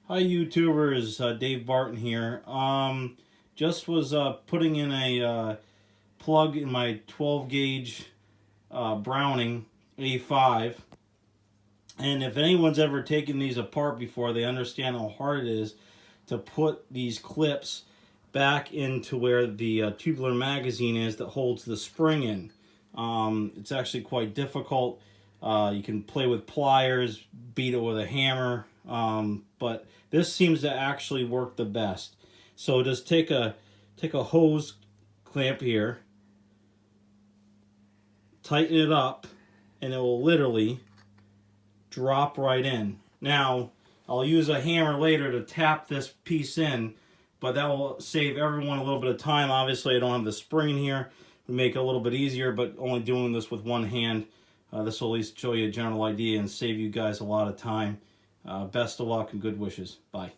Hi YouTubers, Dave Barton here. Just was putting in a plug in my 12 gauge Browning A5, and if anyone's ever taken these apart before, they understand how hard it is to put these clips back into where the tubular magazine is that holds the spring in. It's actually quite difficult. You can play with pliers, beat it with a hammer, but this seems to actually work the best. So just take a hose clamp here, tighten it up, and it will literally drop right in. Now, I'll use a hammer later to tap this piece in, but that will save everyone a little bit of time. Obviously, I don't have the spring in here. It would make it a little bit easier, but only doing this with one hand, this will at least show you a general idea and save you guys a lot of time. Best of luck and good wishes. Bye.